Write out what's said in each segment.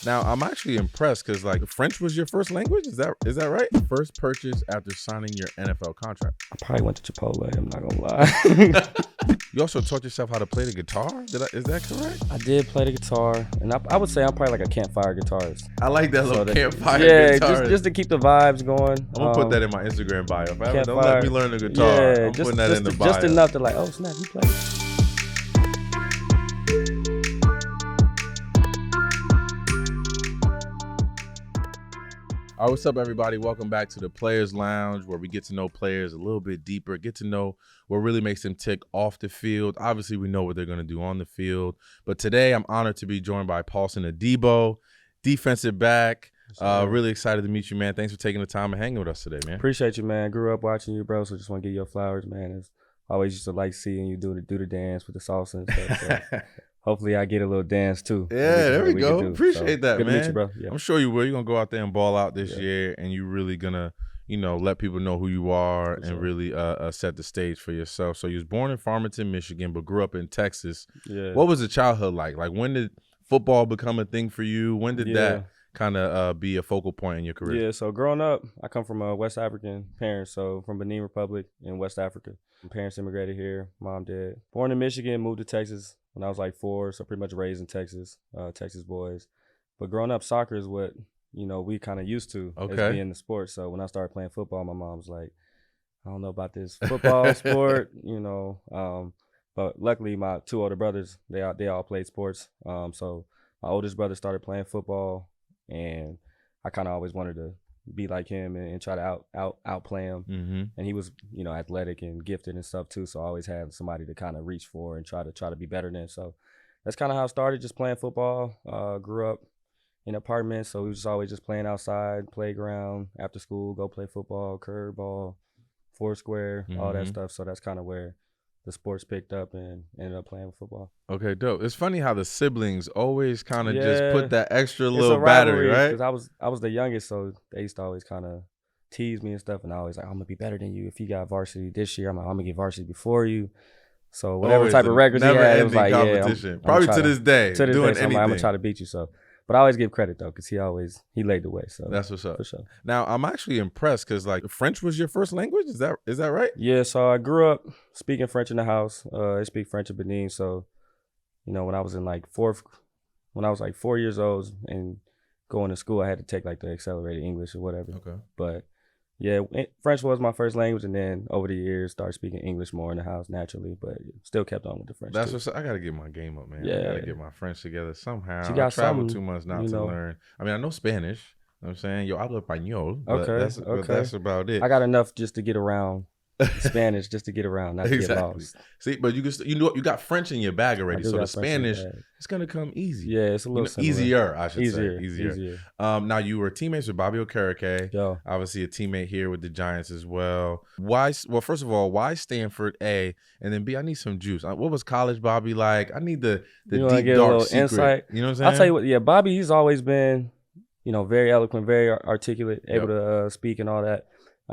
Now, I'm actually impressed because, like, French was your first language? Is that right? First purchase after signing your NFL contract. I probably went to Chipotle, I'm not gonna lie. You also taught yourself how to play the guitar? Is that correct? I did play the guitar, and I would say I'm probably like a campfire guitarist. I like that little campfire guitar. Yeah, just to keep the vibes going. I'm gonna put that in my Instagram bio. If I ever don't let me learn the guitar, I'm putting that in the bio. Just enough to like, oh snap, you play. All right, what's up, everybody? Welcome back to the Players Lounge, where we get to know players a little bit deeper, get to know what really makes them tick off the field. Obviously, we know what they're going to do on the field. But today, I'm honored to be joined by Paulson Adebo, defensive back. Really excited to meet you, man. Thanks for taking the time and hanging with us today, man. Appreciate you, man. Grew up watching you, bro, so just want to give you your flowers, man. It's always used to like seeing you do the dance with the salsa and stuff. So. Hopefully I get a little dance too. Yeah, there we go. Appreciate that, good man. To meet you, bro. Yeah. I'm sure you will. You're going to go out there and ball out this year, and you're really going to, let people know who you are and really set the stage for yourself. So you was born in Farmington, Michigan, but grew up in Texas. Yeah. What was the childhood like? Like, when did football become a thing for you? When did that kind of be a focal point in your career? Yeah, so growing up, I come from West African parents, so from Benin Republic in West Africa. My parents immigrated here, mom did. Born in Michigan, moved to Texas when I was like 4, so pretty much raised in Texas, Texas boys. But growing up, soccer is what, we kind of used to as being the sport. So when I started playing football, my mom was like, I don't know about this football sport, but luckily my 2 older brothers, they all played sports. So my oldest brother started playing football, and I kind of always wanted to be like him and try to outplay him. Mm-hmm. And he was, athletic and gifted and stuff too. So I always had somebody to kind of reach for and try to be better than. So that's kind of how I started, just playing football. Grew up in apartments, so we was always just playing outside, playground, after school, go play football, curveball, foursquare, all that stuff. So that's kind of where the sports picked up and ended up playing football. Okay, dope. It's funny how the siblings always kind of just put that extra little battery, right? Because I was the youngest, so they used to always kind of tease me and stuff, and I always like, I'm gonna be better than you. If you got varsity this year, I'm gonna get varsity before you. So whatever type of records he had, it was like, competition. Probably to this day, doing anything. I'm gonna try to beat you. So. But I always give credit, though, because he laid the way. So that's what's up. For sure. Now, I'm actually impressed because, like, French was your first language? Is that right? Yeah, so I grew up speaking French in the house. I speak French in Benin. So, when I was in, like, 4 years old and going to school, I had to take, like, the accelerated English or whatever. Okay. But, yeah, French was my first language, and then over the years, started speaking English more in the house naturally, but still kept on with the French. That's what's I got to get my game up, man. Yeah. I got to get my French together somehow. I traveled 2 months now to learn. I mean, I know Spanish. You know what I'm saying? Yo hablo español. But that's about it. I got enough just to get around. Spanish just to get around, not to get lost. See, but you got French in your bag already, so the Spanish it's gonna come easy. Yeah, it's a little easier, I should say. Easier. Now you were teammates with Bobby Okereke. Yo. Obviously a teammate here with the Giants as well. Why? Well, first of all, why Stanford? A, and then B, I need some juice. What was college Bobby like? I need the deep dark secret. Insight. You know what I'm saying? I'll tell you what. Yeah, Bobby, he's always been, very eloquent, very articulate, able to speak and all that.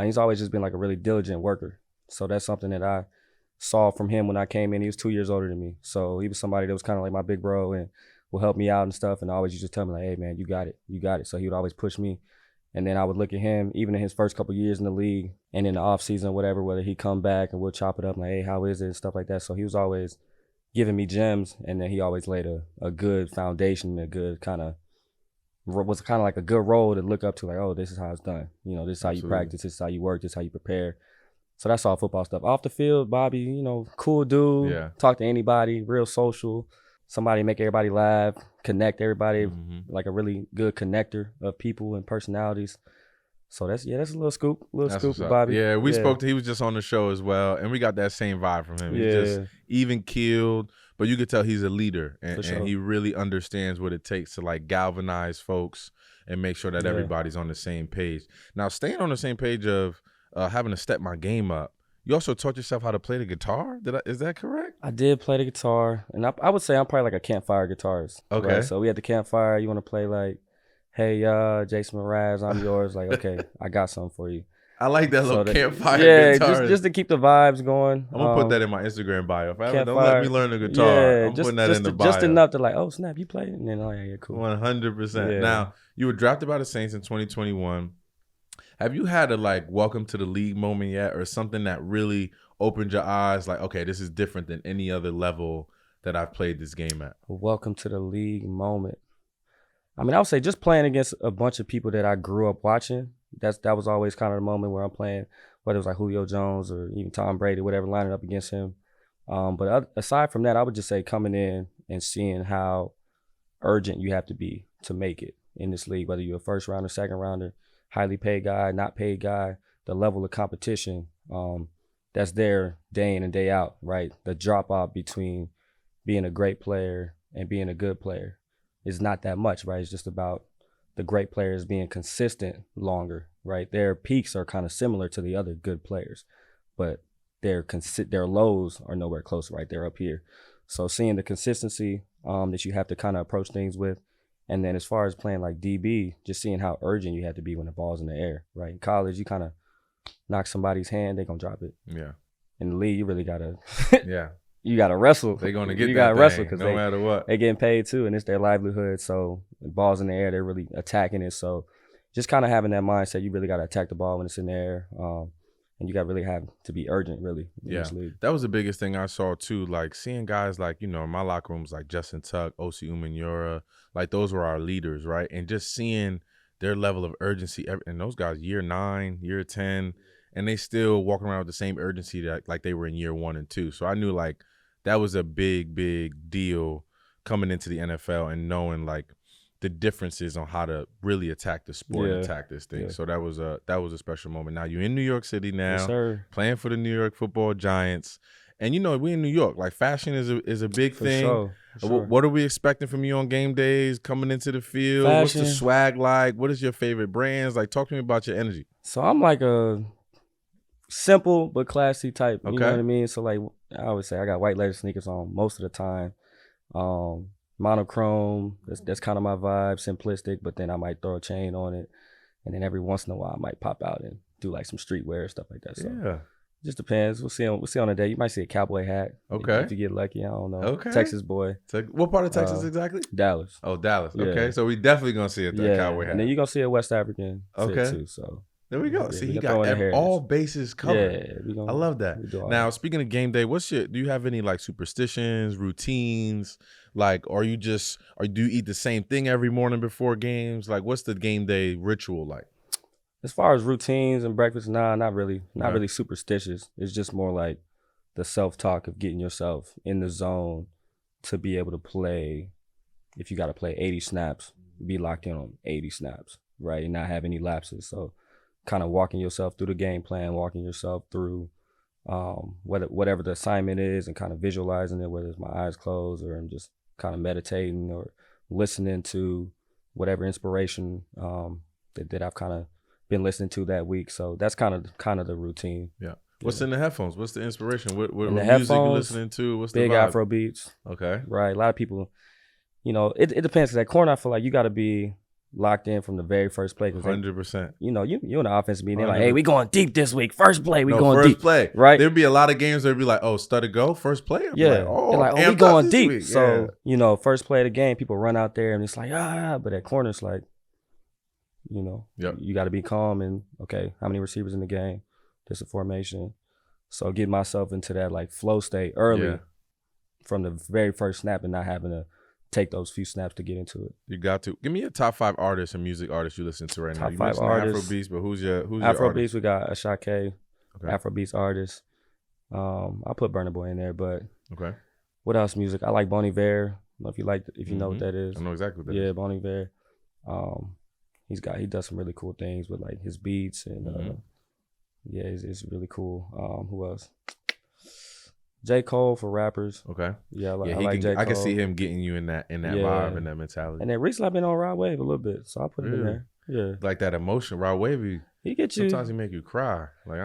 He's always just been like a really diligent worker. So that's something that I saw from him when I came in. He was 2 years older than me. So he was somebody that was kind of like my big bro and will help me out and stuff. And always used to tell me like, hey, man, you got it. So he would always push me. And then I would look at him, even in his first couple years in the league and in the off season, whatever, whether he come back and we'll chop it up like, hey, how is it and stuff like that. So he was always giving me gems. And then he always laid a good foundation, a good was kind of like a good role to look up to, like, oh, this is how it's done. This is how you practice, this is how you work, this is how you prepare. So that's all football stuff. Off the field, Bobby, cool dude, talk to anybody, real social, somebody make everybody laugh, connect everybody, like a really good connector of people and personalities. So that's a little scoop with Bobby. Yeah, we spoke to, he was just on the show as well, and we got that same vibe from him. He's just even keeled, but you could tell he's a leader, and he really understands what it takes to like galvanize folks and make sure that everybody's on the same page. Now, staying on the same page of having to step my game up, you also taught yourself how to play the guitar? Is that correct? I did play the guitar, and I would say I'm probably like a campfire guitarist. Okay. Right? So we had the campfire. You want to play like, hey, Jason Mraz, I'm yours. Like, okay, I got something for you. I like that little campfire guitar. Just to keep the vibes going. I'm gonna put that in my Instagram bio. If I ever don't let me learn the guitar, I'm putting that in the bio. Just enough to like, oh snap, you play? And then yeah, cool. 100%. Now, you were drafted by the Saints in 2021. Have you had a like welcome to the league moment yet, or something that really opened your eyes? Like, okay, this is different than any other level that I've played this game at. Welcome to the league moment. I mean, I would say just playing against a bunch of people that I grew up watching. That was always kind of the moment where I'm playing, whether it was like Julio Jones or even Tom Brady, whatever, lining up against him. But aside from that, I would just say coming in and seeing how urgent you have to be to make it in this league, whether you're a first rounder, second rounder, highly paid guy, not paid guy, the level of competition that's there day in and day out, right? The drop off between being a great player and being a good player is not that much, right? It's just about the great players being consistent longer, right? Their peaks are kind of similar to the other good players, but their lows are nowhere close, right? They're up here. So seeing the consistency that you have to kind of approach things with, and then as far as playing like DB, just seeing how urgent you have to be when the ball's in the air, right? In college, you kind of knock somebody's hand, they're going to drop it. Yeah. In the league, you really got to yeah. You got to wrestle. They're going to get you that gotta wrestle because no matter what. They're getting paid too, and it's their livelihood. So the ball's in the air, they're really attacking it. So just kind of having that mindset, you really got to attack the ball when it's in the air. And you got to really have to be urgent, really. In this league. That was the biggest thing I saw too. Like seeing guys like, in my locker rooms, like Justin Tuck, Osi Umenyiora, like those were our leaders, right? And just seeing their level of urgency, and those guys year 9, year 10, and they still walking around with the same urgency that like they were in year 1 and 2. So I knew like that was a big, big deal coming into the NFL and knowing like the differences on how to really attack the sport and attack this thing. So that was a special moment. Now you're in New York City now, yes, playing for the New York Football Giants. And we in New York, like fashion is a big thing. Sure. What are we expecting from you on game days, coming into the field? Fashion. What's the swag like? What is your favorite brands? Like, talk to me about your energy. So I'm like a simple but classy type. You know what I mean? So like I always say I got white leather sneakers on most of the time. Monochrome, that's kind of my vibe, simplistic, but then I might throw a chain on it. And then every once in a while I might pop out and do like some streetwear, stuff like that. So it just depends. We'll see on the day. You might see a cowboy hat. If you get lucky, I don't know. Texas boy. What part of Texas exactly? Dallas. Oh, Dallas. Okay. So we definitely gonna see a cowboy hat. And then you're gonna see a West African fit too. So there we go. See, he got all bases covered. Yeah, I love that. Now, speaking of game day, do you have any like superstitions, routines? Like, do you eat the same thing every morning before games? Like, what's the game day ritual like? As far as routines and breakfast, not really superstitious. It's just more like the self-talk of getting yourself in the zone to be able to play. If you got to play 80 snaps, be locked in on 80 snaps, right? And not have any lapses. So kind of walking yourself through the game plan, walking yourself through whatever the assignment is and kind of visualizing it, whether it's my eyes closed or I'm just kind of meditating or listening to whatever inspiration that I've kind of been listening to that week. So that's kind of the routine. Yeah. What's in the headphones? What's the inspiration? What music you listening to? What's the big vibe? Afro beats. Okay. Right. A lot of people, it depends. Because at corner, I feel like you got to be locked in from the very first play. 100%. You in the offense meeting, they're like, hey, we going deep this week. First play, going first deep. Play. Right. There'd be a lot of games that'd be like, oh, stutter go, first play. They're like, we going deep. Week. So, first play of the game, people run out there and it's like, but at corner, it's like, you got to be calm and, okay, how many receivers in the game? Just a formation. So get myself into that like flow state early from the very first snap and not having to take those few snaps to get into it. You got to. Give me your top 5 artists and music artists you listen to right now. Top 5 artists. Afrobeats, but who's your Afrobeats, we got Ashake, Afrobeats artist. I'll put Burna Boy in there, but what else music? I like Bon Iver. I don't know if you know what that is. I know exactly what that is. Yeah, Bon Iver. He does some really cool things with like his beats and it's really cool. Who else? J. Cole for rappers. Okay. Yeah, I like J. Cole. I can see him getting you in that vibe and that mentality. And then recently I've been on Rod Wave a little bit, so I'll put it in there. Yeah. Like that emotion. Rod Wavy. He get you. Sometimes he make you cry. Like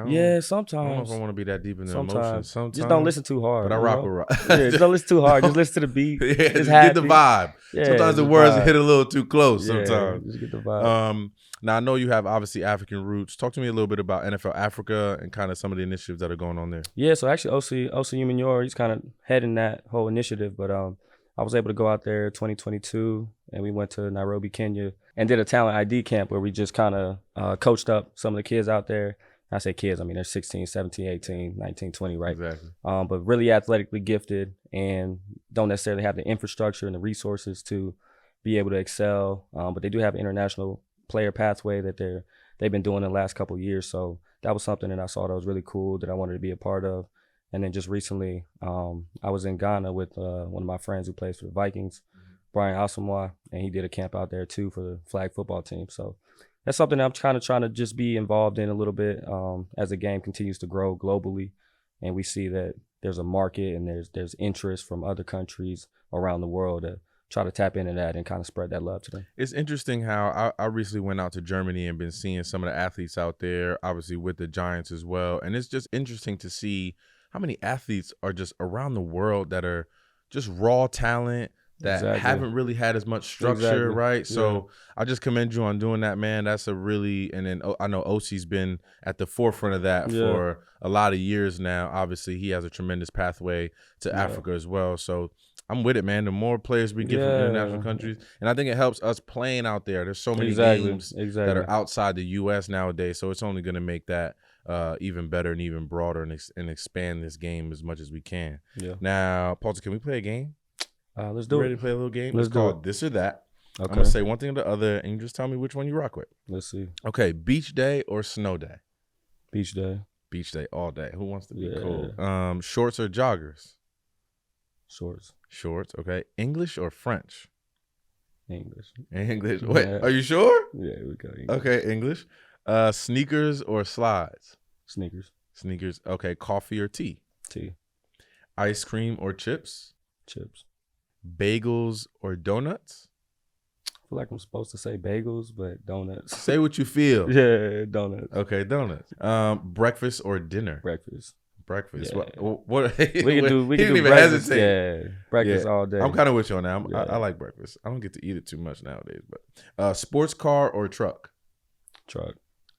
sometimes. I don't know if I want to be that deep in the emotions. Sometimes just don't listen too hard. But I rock with rock. Just don't listen too hard. Just listen to the beat. Just get the vibe. Sometimes the words hit a little too close. Sometimes just get the vibe. Now I know you have obviously African roots. Talk to me a little bit about NFL Africa and kind of some of the initiatives that are going on there. Yeah, so actually OC Umenyor, he's kind of heading that whole initiative. But I was able to go out there 2022, and we went to Nairobi, Kenya, and did a talent ID camp where we just kind of coached up some of the kids out there. I say kids, I mean they're 16, 17, 18, 19, 20, right? Exactly. But really athletically gifted and don't necessarily have the infrastructure and the resources to be able to excel. But they do have an international player pathway that they've been doing the last couple of years. So that was something that I saw that was really cool that I wanted to be a part of. And then just recently, I was in Ghana with one of my friends who plays for the Vikings, Brian Asamoah, and he did a camp out there too for the flag football team. So that's something I'm kind of trying to just be involved in a little bit as the game continues to grow globally, and we see that there's a market and there's interest from other countries around the world to try to tap into that and kind of spread that love to them. It's interesting how I recently went out to Germany and been seeing some of the athletes out there, obviously with the Giants as well. And it's just interesting to see how many athletes are just around the world that are just raw talent that haven't really had as much structure, right? So I just commend you on doing that, man. That's a really, and then I know OC's been at the forefront of that for a lot of years now. Obviously, he has a tremendous pathway to Africa as well. So I'm with it, man. The more players we get from international countries, and I think it helps us playing out there. There's so many games that are outside the U.S. nowadays, so it's only going to make that even better and even broader and expand this game as much as we can. Now, Paulson, can we play a game? Let's do it. Ready to play a little game? Let's it's do called it. This or That. Okay. I'm going to say one thing or the other, and you just tell me which one you rock with. Let's see. Okay, beach day or snow day? Beach day. Beach day all day. Who wants to be cold? Shorts or joggers? Shorts. Shorts, okay. English or French? English. English. Wait, are you sure? Yeah, we got English. Okay, English. Sneakers or slides? Sneakers. Sneakers. Okay, coffee or tea? Tea. Ice cream or chips? Chips. Bagels or donuts? I feel like I'm supposed to say bagels, but donuts. Say what you feel. Yeah, donuts. Okay, donuts. Breakfast or dinner? Breakfast. Breakfast. Yeah. What? We can do even breakfast. hesitate. Yeah, breakfast all day. I'm kind of with you on that. I like breakfast. I don't get to eat it too much nowadays. But sports car or truck? Truck.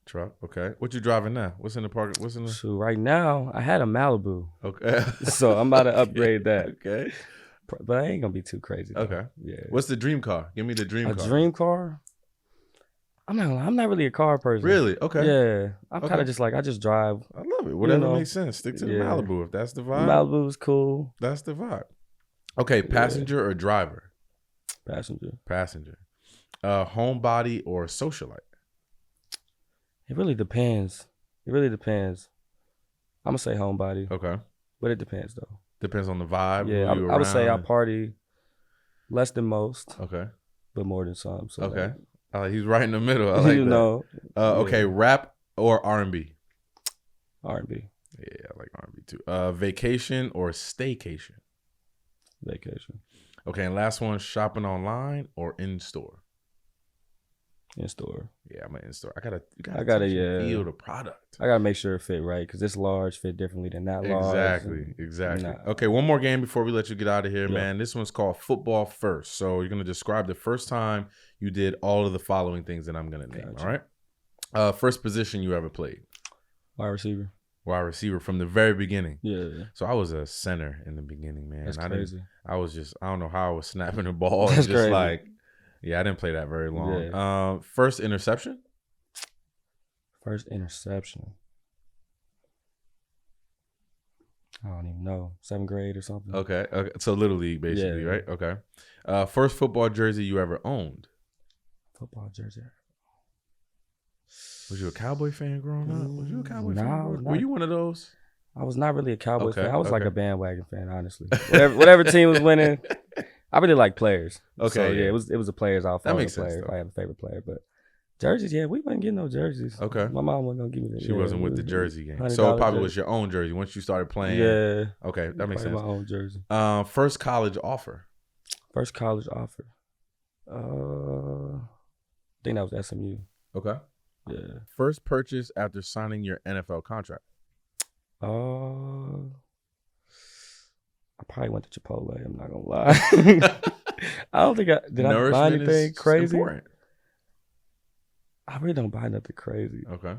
Truck. Okay. What you driving now? What's in the park? So right now, I had a Malibu. Okay. So I'm about to upgrade that. Okay. But I ain't gonna be too crazy. Though. Okay. Yeah. What's the dream car? Give me the dream car. A dream car? I'm not really a car person. Really? Okay. Yeah. I'm kind of just like I just drive. I love it. Whatever makes sense. Stick to the Malibu if that's the vibe. Malibu is cool. That's the vibe. Okay. Passenger or driver? Passenger. Passenger. Homebody or socialite? It really depends. I'm gonna say homebody. Okay. But it depends though. Depends on the vibe. Yeah, I would say I party less than most. Okay. But more than some. So okay. He's right in the middle. I like you that. know. Okay, rap or R&B? R&B. Yeah, I like R&B too. Vacation or staycation? Vacation. Okay, and last one, shopping online or in-store? In-store. Yeah, I'm an in-store. I gotta feel the product. I gotta make sure it fit right because this large fit differently than that large. Exactly. Nah. Okay, one more game before we let you get out of here, man. This one's called Football First. So you're gonna describe the first time you did all of the following things that I'm gonna name. All right. First position you ever played? Wide receiver. Wide receiver from the very beginning. Yeah. So I was a center in the beginning, man. That's crazy. I don't know how I was snapping the ball. That's just crazy. Like. Yeah, I didn't play that very long. Yeah. First interception? First interception. I don't even know. 7th grade or something. Okay. So Little League, basically, right? Okay. First football jersey you ever owned? Football jersey. Was you a Cowboy fan growing up? Was you a Cowboy fan? No. Were you one of those? I was not really a Cowboy fan. I was like a bandwagon fan, honestly. Whatever team was winning. I really like players. Okay. So, yeah, it was the players. I'll follow that makes the players sense, if I have a favorite player. But jerseys, we wasn't getting no jerseys. Okay. My mom wasn't going to give me that. She wasn't with the jersey game. So it probably was your own jersey once you started playing. Yeah. Okay, that makes sense. My own jersey. First college offer? First college offer. I think that was SMU. Okay. Yeah. First purchase after signing your NFL contract. I probably went to Chipotle. I'm not gonna lie. I don't think I buy anything crazy. Important. I really don't buy nothing crazy. Okay.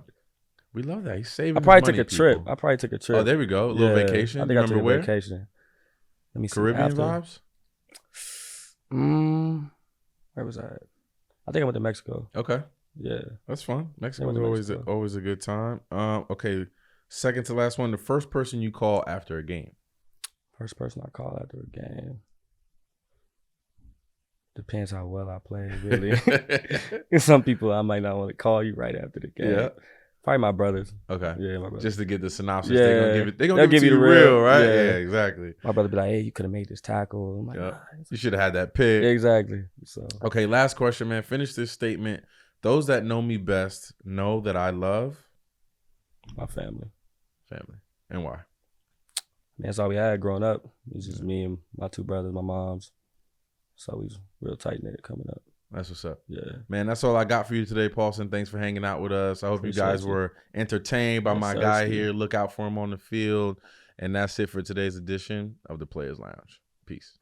We love that. He's saving. I probably took a trip. Oh, there we go. A little vacation. I think I took a vacation. Let me see. Caribbean vibes? Where was I at? I think I went to Mexico. Okay. Yeah. That's fun. Mexico's always a good time. Okay. Second to last one. The first person you call after a game. First person I call after a game. Depends how well I play, really. Some people I might not want to call you right after the game. Yeah. Probably my brothers. Okay. Yeah, my brothers. Just to get the synopsis. Yeah. They're gonna give it to you real, right? Yeah, exactly. My brother be like, hey, you could have made this tackle. I'm like, nah. You should have had that pick. Exactly. So okay, last question, man. Finish this statement. Those that know me best know that I love my family. And why? That's all we had growing up. It was just me and my two brothers, my moms. So we was real tight-knit coming up. That's what's up. Yeah. Man, that's all I got for you today, Paulson. Thanks for hanging out with us. I hope you guys were entertained by my guy here. Look out for him on the field. And that's it for today's edition of the Players Lounge. Peace.